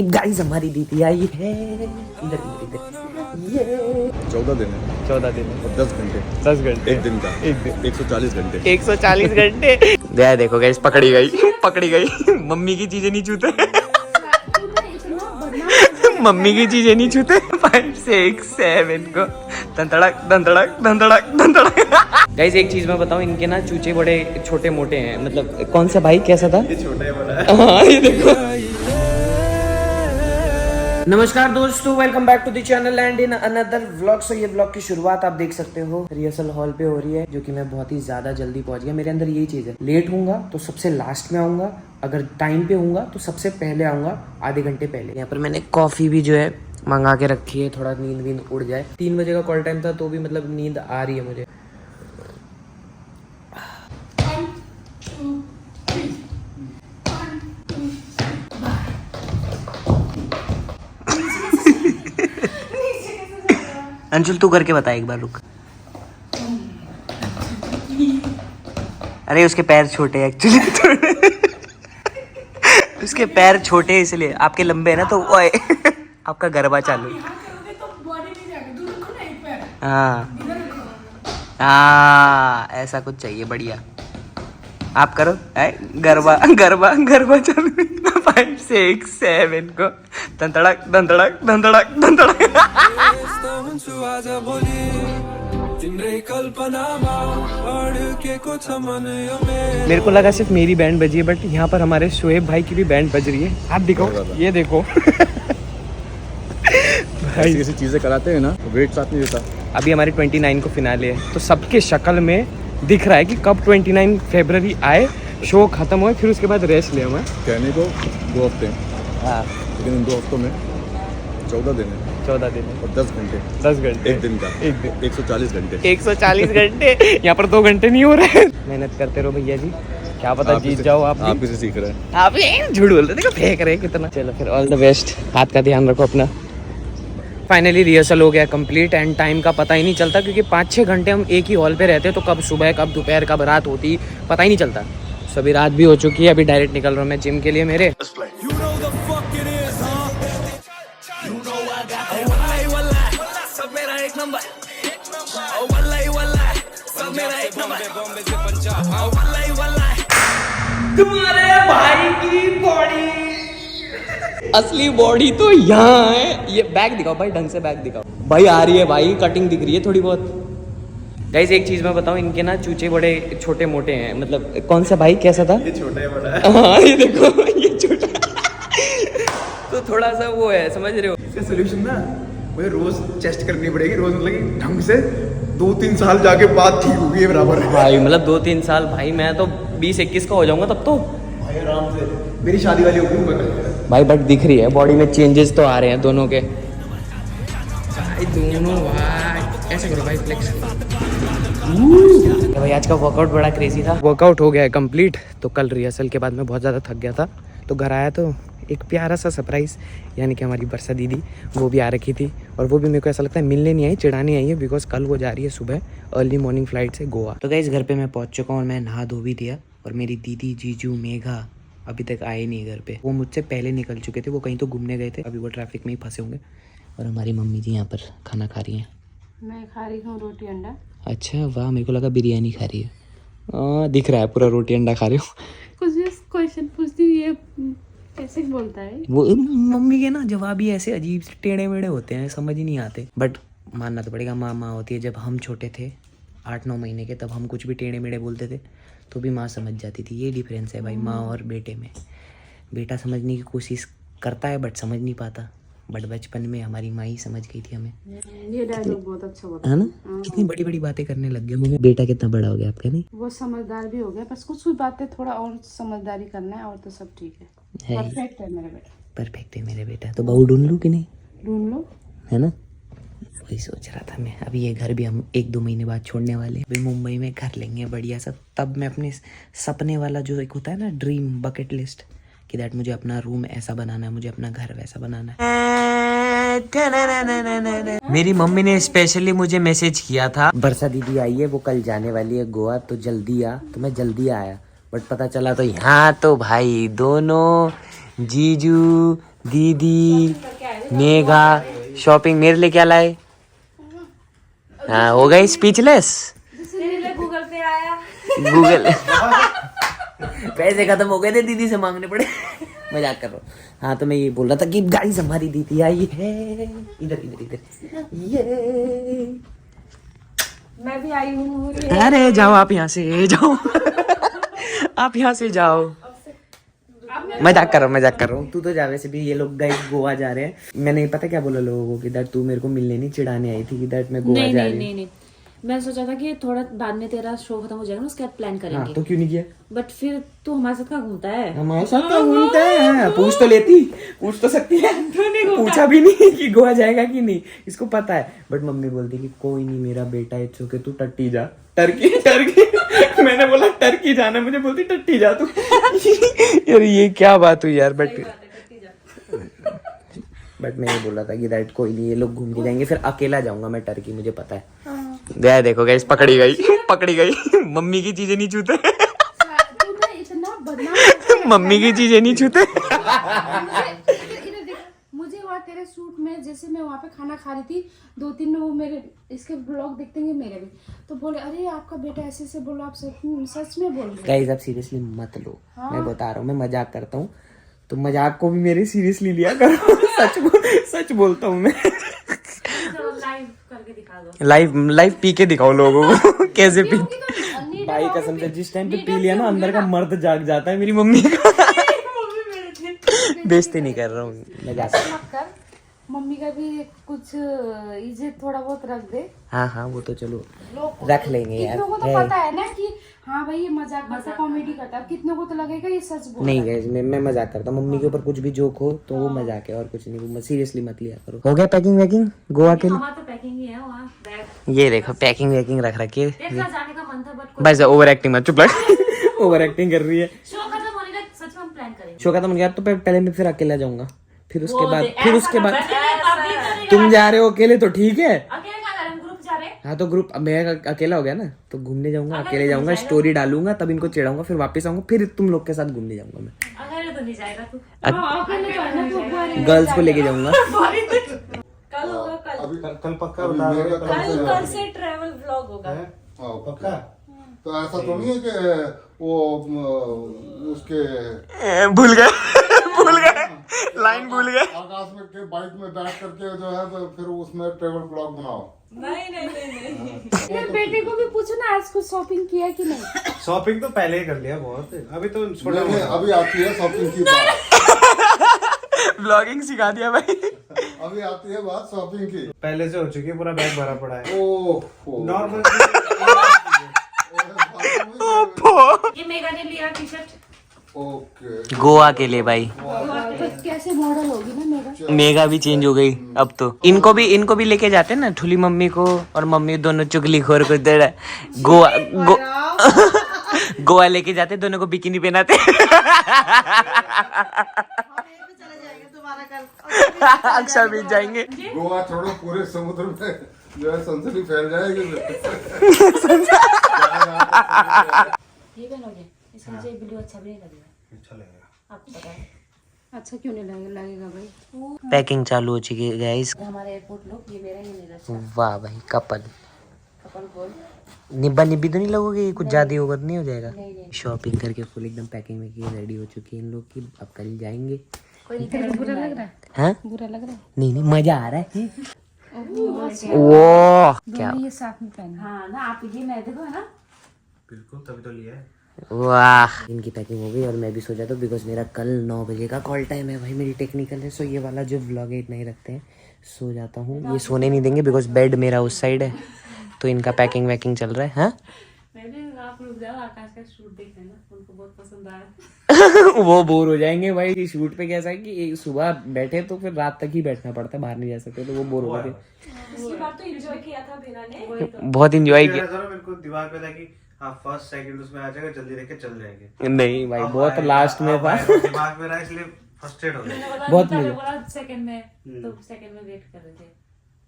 Guys हमारी दीदी आई है। इधर इधर इधर ये 14 दिन है 14 दिन और 10 घंटे 10 घंटे एक दिन का 140 घंटे 140 घंटे। दया देखो गाइस, पकड़ी गई मम्मी की चीजें नहीं छूते मम्मी की चीजें नहीं छूते। 5 6 7 को धंधड़क धंधड़क धंधड़क धंधड़क। गाइस एक चीज मैं बताऊं, इनके ना चूचे बड़े छोटे मोटे हैं। मतलब कौन सा भाई कैसा था? ये छोटा है बड़ा है। हाँ ये देखो। नमस्कार दोस्तों, welcome back to the channel and in another vlog. So ये व्लॉग की शुरुआत आप देख सकते हो रिहर्सल हॉल पे हो रही है, जो कि मैं बहुत ही ज्यादा जल्दी पहुंच गया। मेरे अंदर यही चीज है, लेट होऊंगा तो सबसे लास्ट में आऊंगा, अगर टाइम पे होऊंगा तो सबसे पहले आऊंगा, आधे घंटे पहले। यहाँ पर मैंने कॉफी भी जो है मंगा के रखी है, थोड़ा नींद वींद उड़ जाए। 3 बजे का कॉल टाइम था तो भी मतलब नींद आ रही है मुझे। अंशुल तू करके बता एक बार, रुक। अरे उसके पैर छोटे हैं एक्चुअली उसके पैर छोटे हैं इसलिए, आपके लंबे है ना तो ओए आपका गरबा चालू। हाँ हाँ ऐसा कुछ चाहिए, बढ़िया। आप करो गरबा गरबा गरबा चालू। 5 6 7 को धंधड़क धंधड़क धंधड़क धंधड़क। मेरे को लगा सिर्फ मेरी बैंड बजी है, बट यहाँ पर हमारे शोएब भाई की भी बैंड बज रही है। आप दिखाओ, ये देखो भाई ऐसी चीजें कराते हैं ना, वेट साथ नहीं देता। अभी हमारी 29 को फिनाले है, तो सबके शक्ल में दिख रहा है कि कब 29 फरवरी आए, शो खत्म हो, फिर उसके बाद रेस्ट ले हमें। कहने को 2 हफ्ते हैं, हाँ लेकिन इन 2 हफ्तों में 14 दिन है 14 दिन और 10 घंटे 10 घंटे एक दिन का 140 घंटे 140 घंटे। यहाँ पर 2 घंटे नहीं हो रहे। मेहनत करते रहो भैया जी, क्या पता जीत जाओ आप भी। किसे सीख रहे हैं? आप ये झूठ बोलते, देखो फेंक रहे कितना। चलो फिर ऑल द बेस्ट, हाथ का ध्यान रखो अपना। फाइनली रिहर्सल हो गया कंप्लीट एंड टाइम का पता ही नहीं चलता, क्योंकि 5-6 घंटे हम एक ही हॉल पे रहते हैं, तो कब सुबह कब दोपहर कब रात होती पता ही नहीं चलता। सो अभी रात भी हो चुकी है, अभी डायरेक्ट निकल रहा हूँ मैं जिम के लिए मेरे। तुम्हारे भाई की बॉडी, असली बॉडी तो यहाँ है। ये बैग दिखाओ भाई, ढंग से बैग दिखाओ भाई। आ रही है भाई, कटिंग दिख रही है थोड़ी बहुत। गाइस एक चीज मैं बताऊं, इनके ना चूचे बड़े छोटे मोटे हैं। मतलब कौन सा भाई कैसा था? ये छोटा है बड़ा है। हाँ ये देखो, ये छोटा तो थोड़ा सा वो है, समझ रहे हो? इसका सोल्यूशन ना मुझे रोज चेस्ट करनी पड़ेगी, रोज मतलब कि ढंग से 2-3 साल जाके बात ठीक होगी बराबर। भाई मतलब 2-3 साल भाई, मैं तो 20-21 का हो जाऊंगा तब तो भाई आराम से मेरी शादी वाली होगी भाई। बट दिख रही है बॉडी में चेंजेस तो आ रहे हैं दोनों के भाई, दोनों भाई। ऐसे करो भाई, फ्लेक्स भाई। आज का वर्कआउट बड़ा क्रेजी था। वर्कआउट हो गया है कंप्लीट। तो कल रिहर्सल के बाद मैं बहुत ज़्यादा थक गया था, तो घर आया तो एक प्यारा सा सरप्राइज़, यानी कि हमारी बरसा दीदी वो भी आ रखी थी। और वो भी मेरे को ऐसा लगता है मिलने नहीं आई, चिढ़ाने आई है, बिकॉज कल वो जा रही है सुबह अर्ली मॉर्निंग फ्लाइट से गोवा। तो गाइस घर पे मैं पहुंच चुका हूँ और मैं नहा धो भी दिया। और मेरी दीदी जीजू मेघा अभी तक आए नहीं घर पे, वो मुझसे पहले निकल चुके थे, वो कहीं तो घूमने गए थे, अभी वो ट्रैफिक में ही फंसे होंगे। और हमारी मम्मी जी यहाँ पर खाना खा रही हैं। मैं खा रही हूँ रोटी अंडा। अच्छा वाह, मेरे को लगा बिरयानी खा रही है। दिख रहा है पूरा रोटी अंडा खा रही हो। कुछ भी क्वेश्चन पूछती हूँ, ये कैसे बोलता है? वो मम्मी के ना जवाब ही ऐसे अजीब से टेढ़े मेढ़े होते हैं, समझ ही नहीं आते। बट मानना तो पड़ेगा, माँ होती है। जब हम छोटे थे 8-9 महीने के, तब हम कुछ भी टेढ़े मेढ़े बोलते थे तो भी माँ समझ जाती थी। ये डिफरेंस है भाई माँ और बेटे में। बेटा समझने की कोशिश करता है बट समझ नहीं पाता, बट बचपन में हमारी माँ ही समझ गई थी हमें। ये डायलॉग बहुत अच्छा बोलता है ना? कितनी बड़ी बड़ी बातें करने लग गए मुझे। बेटा कितना बड़ा हो गया आपका? नहीं वो समझदार भी हो गया, बस कुछ कुछ बातें थोड़ा और समझदारी करना है, और तो सब ठीक है। परफेक्ट है मेरा बेटा, परफेक्ट है मेरे बेटा। तो बहू ढूंढ लूँ कि नहीं? ढूंढ लो। है ना? वही सोच रहा था मैं। अभी ये घर भी हम 1-2 महीने बाद छोड़ने वाले हैं। अभी मुंबई में घर लेंगे बढ़िया सा, तब मैं अपने सपने वाला जो एक होता है ना ड्रीम बकेट लिस्ट, कि दैट मुझे अपना रूम ऐसा बनाना है, मुझे अपना घर वैसा बनाना है। मेरी मम्मी ने स्पेशली मुझे मैसेज किया था, बरसा दीदी आई है, वो कल जाने वाली है गोवा, तो जल्दी आ। तो मैं जल्दी आया, बट पता चला तो यहाँ तो भाई दोनों जीजू दीदी मेघा शॉपिंग मेरे लिए क्या लाए? हाँ हो गई स्पीचलेस। गूगल पे आया। गूगल पैसे खत्म हो गए थे, दीदी से मांगने पड़े। मजाक कर रहा हूँ। हाँ तो मैं ये बोल रहा था कि गाइस हमारी दीदी आई है। इधर इधर इधर ये मैं भी आई हूँ। अरे जाओ आप यहाँ से जाओ। आप यहाँ से जाओ। मजाक कर रहा हूँ। तू तो जा, वैसे भी ये लोग गाइस गोवा जा रहे हैं। मैंने पता क्या बोला लोगों को कि दैट तू मेरे को मिलने नहीं चिढ़ाने आई थी कि दैट मैं गोवा जा रही हूँ। नहीं मैं सोचा था कि थोड़ा बाद में तेरा शो खत्म हो जाएगा ना, उसके बाद प्लान करेंगे। हाँ, तो क्यों नहीं किया? बट फिर तू हमारे साथ कहाँ घूमता है? हमारे साथ तो घूमता है। पूछ तो लेती, पूछ तो सकती है। पूछा भी नहीं कि गोवा जाएगा कि नहीं, इसको पता है। बट मम्मी बोलती कि कोई नहीं मेरा बेटा, इट्स ओके, तू टट्टी जा। टर्की मैंने बोला टर्की जाना, मुझे बोलती टट्टी जा तू। यार ये क्या बात हुई यार। बट मैं ये बोल रहा था कि दैट कोई नहीं, ये लोग घूम के जाएंगे, फिर अकेला जाऊंगा मैं टर्की, मुझे पता है। देखो गाइस पकड़ी गई। मम्मी की चीजें नहीं छूते। तू ना इतना बदनाम। मम्मी की चीजें नहीं छूते। मुझे वहाँ तेरे सूट में, जैसे मैं वहाँ पे खाना खा रही थी, 2-3 वो मेरे इसके ब्लॉग देखते हैं मेरे भी, तो बोले अरे आपका बेटा ऐसे ऐसे बोलो, आप सच में बोल रहे। गाइस आप सीरियसली मत लो। मैं बता रहा हूँ, मैं मजाक करता हूँ, तो मजाक को भी मेरे सीरियसली लिया करो। सच बोलता हूँ मैं। लाइव पी के दिखाओ लोगों को कैसे पी। भाई कसम से जिस टाइम पे पी लिया ना, अंदर का मर्द जाग जाता है मेरी मम्मी का। बेइज्जती नहीं कर रहा हूँ, मजाक मत कर। मम्मी का भी कुछ इज्जत थोड़ा बहुत रख दे। हाँ वो तो चलो रख लेंगे यार। कितनों को तो पता है ना कि हाँ भाई ये मजाक करता, कॉमेडी करता है। कितनों को तो लगेगा ये सच बोल नहीं गाइस, मैं मजाक करता हूँ। मम्मी के ऊपर कुछ भी जोक हो तो वो मजाक है और कुछ नहीं, सीरियसली मत लिया करो। हो गया पैकिंग वैकिंग गोवा के लिए? हमारा तो पैकिंग ही है वहाँ बैग। ये देखो पैकिंग वैकिंग रख रखी है। जाने का मन था बट बस ओवर एक्टिंग मत, चुप लग। ओवर एक्टिंग कर रही है। शो खत्म होने का सच में हम प्लान करेंगे। शो खत्म हो गया तो पहले मैं फिर अकेला जाऊंगा, फिर उसके बाद तुम जा रहे हो अकेले तो ठीक है। ग्रुप जा रहे हैं। हाँ तो ग्रुप, मैं अकेला हो गया ना तो घूमने जाऊंगा, अकेले जाऊंगा, स्टोरी डालूंगा, तब इनको चिढ़ाऊंगा, फिर वापस आऊंगा, फिर तुम लोग के साथ घूमने जाऊंगा मैं। अकेले तो नहीं जाएगा तू। गर्ल्स को लेके जाऊंगा। कल होगा, कल पक्का बता रहे हो? कल से ट्रैवल व्लॉग होगा। पक्का? तो ऐसा तो नहीं है कि वो उसके भूल गए लाइन भूल गए। आकाश में के बाइक में बैठ करके जो है तो फिर उसमें ट्रेवल ब्लॉग बनाओ। नहीं। बेटे को भी पूछो ना आज कुछ शॉपिंग किया कि नहीं। शॉपिंग तो पहले ही कर लिया बहुत, अभी तो छोटा नहीं, अभी आती है शॉपिंग की बात। ब्लॉगिंग सिखा दिया भाई। अभी आती है बात शॉपिंग की। पहले से हो चुकी है, पूरा बैग भरा पड़ा है। ओह नॉर्मल ये मेगा ने लिया टी शर्ट ओके गोवा के लिए भाई। तो कैसे मॉडल होगी ना मेरा। मेगा भी चेंज हो गई अब तो। इनको भी लेके जाते हैं ना, ठुली मम्मी को और मम्मी दोनों चुगली खोर को गोवा लेके जाते, दोनों को बिकिनी पहनाते। अक्सर बीत जाएंगे। गोवा छोड़ो, पूरे समुद्र में जो है सनसनी फैल जाएगी। ये पहनोगे, इसका मुझे वीडियो अच्छा भी नहीं लगेगा। अच्छा लगेगा। आपको पता है अच्छा क्यों नहीं लगेगा भाई। पैकिंग चालू हो चुकी है गाइस। हमारे एयरपोर्ट लोग, ये मेरा, ये मेरा। वाह भाई कपल गोल। निब्बा निब्बी तो नहीं लगोगे, कुछ ज्यादा होगा तो नहीं हो जाएगा। शॉपिंग करके फुल एकदम पैकिंग में की रेडी हो चुकी है इन लोग की। अब कल जाएंगे। बुरा लग रहा है। हाँ बुरा लग रहा है। नहीं मजा आ रहा है। वो क्या ये साथ में पहना। हाँ ना, आप ये मैं देखो है ना। बिल्कुल, तभी तो लिया है। वाह इनकी पैकिंग हो गई और मैं भी सो जाता हूँ बिकॉज मेरा कल 9 बजे का कॉल टाइम है भाई। मेरी टेक्निकल है, सो ये वाला जो व्लॉग है इतना ही रखते हैं। सो जाता हूँ, ये सोने नहीं देंगे बिकॉज बेड मेरा उस साइड है, तो इनका पैकिंग वैकिंग चल रहा है। हाँ आप रुक जाओ, आकाश का शूट देख लेना, उनको बहुत पसंद आया। वो बोर हो जाएंगे भाई। कि शूट पे कैसा है कि सुबह बैठे तो फिर रात तक ही बैठना पड़ता है, बाहर नहीं जा सकते, तो वो बोर हो गए। पिछली बार तो एंजॉय किया था बिना ने। बहुत इंजॉय किया। मेरे को दिमाग पे था कि हाँ फर्स्ट सेकंड उसमें आ जाएगा, जल्दी देख के चल जाएंगे। नहीं भाई बहुत लास्ट में था। दिमाग में रहा, इसलिए फ्रस्ट्रेट हो गया। बहुत मजा। सेकंड में तो सेकंड में वेट कर रहे थे,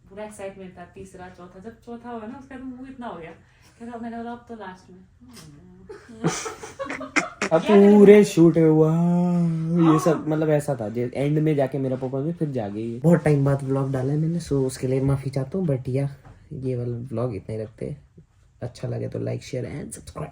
पूरा एक्साइटमेंट था। तीसरा चौथा, जब चौथा हुआ ना उसका तो मुंह इतना हो गया कि फिर मैंने बोला अब तो लास्ट में अब पूरे शूट में हुआ ये सब, मतलब ऐसा था एंड में जाके मेरा परफॉर्मेंस में फिर जागे। बहुत टाइम बाद व्लॉग डाला है मैंने, सो उसके लिए माफी चाहता हूँ, बट या ये वाला व्लॉग इतना ही रखते हैं। अच्छा लगे तो लाइक शेयर एंड सब्सक्राइब।